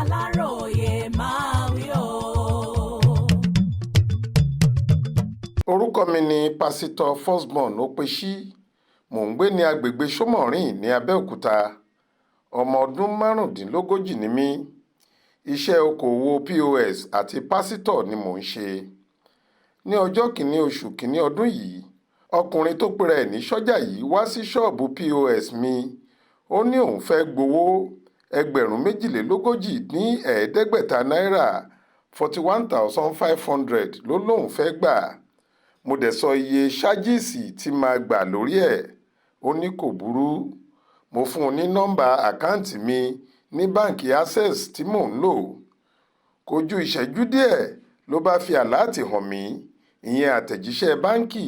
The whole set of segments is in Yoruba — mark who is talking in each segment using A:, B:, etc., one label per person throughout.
A: Aláròyé máa wí o.
B: orúkọ mi ni pásítọ̀ Firstborn Opèsí. mò ń gbé ní agbègbè Sómọ̀rìn ní Abẹ́òkúta. ọmọ ọdún márùndínlógójì ni mí. iṣẹ́ okòwò POS àti pásítọ̀ ni mò ń ṣe. ní ọjọ́ kìíní oṣù kìíní ọdún yìí, ọkùnrin tó pera ẹ̀ ní sọ́jà yìí wá sí ṣọ́ọ̀bù POS mi. ó ní òun fẹ́ gbowó ẹgbẹ̀rún méjìlélógójì ní ẹ̀ẹ́dẹ́gbẹ̀ta náírà 41,500 ló lóun fẹ́ gbà. mo dẹ̀ sọ iye ṣájíìsì tí máa gbà lórí ẹ̀. ó ní kò burú. mo fún un ní nọ́mbà àkáǹtì mi ní báǹkì Access tí mò ń lò. kò ju ìṣẹ́jú díẹ̀ ló bá fi àláàtì hàn mí, ìyẹn àtẹ̀jíṣẹ́ báǹkì.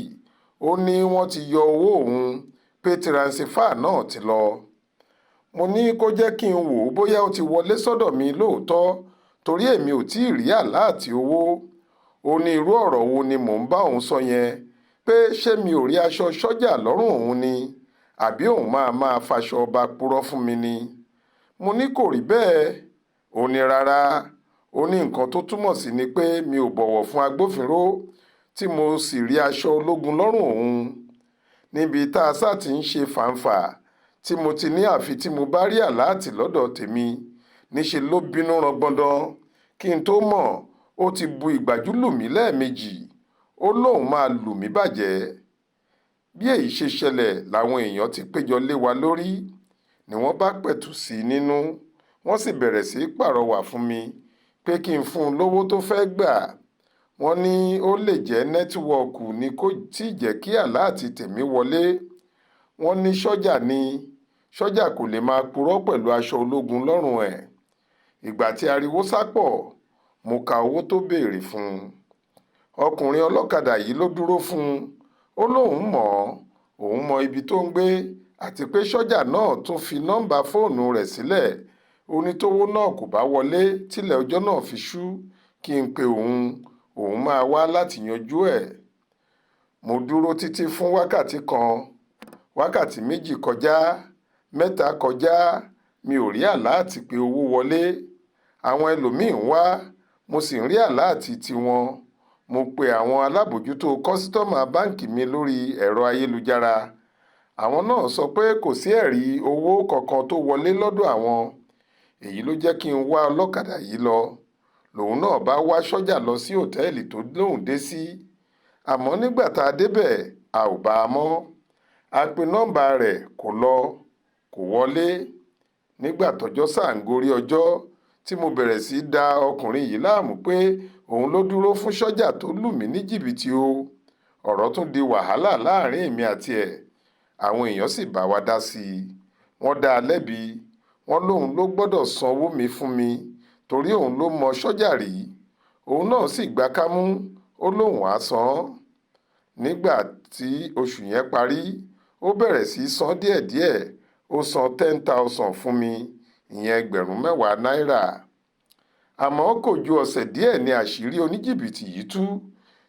B: ó ní wọ́n ti yọ owó òun pé tiransifá náà ti lọ. mo ní kó jẹ́ kí n wò ó bóyá ó ti wọlé sọ́dọ̀ mi lóòótọ́, torí èmi ò tí ì rí àláàtì owó. ó ní irú ọ̀rọ̀ wo ni mò ń bá òun sọ yẹn, pé ṣé mi ò rí aṣọ sọ́jà lọ́rùn òun ni, àbí òun máa faṣọ ọba purọ́ fún mi ni. mo ní kò rí bẹ́ẹ̀. ó ní rárá. ó ní nǹkan tó túmọ̀ sí ni pé mi ò bọ̀wọ̀ fún agbófinró tí mo sì rí aṣọ ológun lọ́rùn òun. níbi tá a sá ti ń ṣe fàǹfà tí mo ti ní àfi tí mo bá rí àláàtì lọ́dọ̀ tèmi, níṣe ló bínú rangbọndan. kí n tó mọ̀, ó ti bu ìgbájú lù mí lẹ́ẹ̀mejì. ó lóun máa lù mí bàjẹ́. bí èyí ṣe ṣẹlẹ̀ làwọn èèyàn ti péjọ lé wa lórí, ni wọ́n bá pẹ̀tù sí i nínú. wọ́n sì bẹ̀rẹ̀ sí í pàrọwà fún mi pé kí n fún un lówó tó fẹ́ gbà. wọ́n ní ó lè jẹ́ nẹ́tíwọ́ọ̀kù ni kò tí ì jẹ́ kí àláàtì tèmi wọlé. wọ́n ní sọ́jà kò lè máa purọ́ pẹ̀lú aṣọ ológun lọ́rùn ẹ̀. ìgbà tí ariwo sápọ̀, mo ka owó tó béèrè fún un. ọkùnrin ọlọ́kadà yìí ló dúró fún un. ó lóun mọ̀ òun mọ ibi tó ń gbé, àti pé sọ́jà náà tún fi nọ́mbà fóònù rẹ̀ sílẹ̀. ó ní tówó náà kò bá wọlé tílẹ̀ ọjọ́ náà fi ṣú, kí n pe òun máa wá láti yanjú ẹ̀. mo dúró títí fún wákàtí kan, wákàtí méjì kọjá, mẹ́ta kọjá, mi ò rí àláàtì pé owó wọlé. àwọn ẹlòmíín wá, mo sì ń rí àláàtì tiwọn. mo pe àwọn alábòójútó kọ́sítọ́mà báǹkì mi lórí ẹ̀rọ ayélujára. àwọn náà sọ pé kò sí ẹ̀rí owó kankan tó wọlé lọ́dọ̀ àwọn. èyí ló jẹ́ kí n wá ọlọ́kadà yìí lọ. lòun náà bá wá sọ́jà lọ sí òtẹ́ẹ̀lì tó lóun dé sí. àmọ́ nígbà tá a débẹ̀, a ò bá a mọ́. a pe nọ́mbà rẹ̀ kò lọ, kò wọlé. nígbà tọ́jọ́ sáà ń gorí ọjọ́, tí mo bẹ̀rẹ̀ sí í da ọkùnrin yìí láàmú pé òun ló dúró fún sọ́jà tó lù mí ní jìbìtì o. ọ̀rọ̀ tún di wàhálà láàrin èmi àti ẹ̀. àwọn èèyàn sì bá wa dá sí i. wọ́n dá a lẹ́bi. wọ́n lóun ló gbọ́dọ̀ sanwó mi fún mi, torí òun ló mọ sọ́jà rí. òun náà sì gbá kámú, ó lóun á san án. nígbà tí oṣù yẹn parí, ó bẹ̀rẹ̀ sí í san díẹ̀díẹ̀. ó san 10,000 fún mi, ìyẹn ẹgbẹ̀rún 10 náírà. àmọ́ kò ju ọ̀sẹ̀ díẹ̀ ní àṣírí oníjìbìtì yìí tú,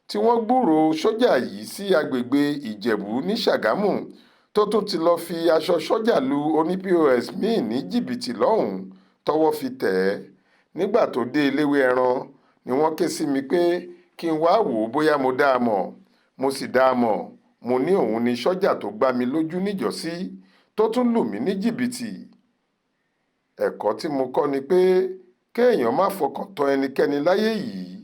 B: tí wọ́n gbúròó sọ́jà yìí sí agbègbè Ìjẹ̀bú ní Ṣàgámù, tó tún ti lọ́ọ́ fi aṣọ sọ́jà lu oní POS míì ní jìbìtì lọ́hùn-ún tọ́wọ́ fi tẹ̀ ẹ́. nígbà tó dé eléwé ẹran ni wọ́n ké sí mi pé kí n wá wò ó bóyá mo dá a mọ̀. mo sì dá a mọ̀. mo ní òun ni sọ́jà tó gbá mi lójú níjọ́sí, tó tún lù mí ní jìbìtì. ẹ̀kọ́ tí mo kọ́ ni pé kéèyàn má fọkàn tán ẹnikẹ́ni láyé yìí.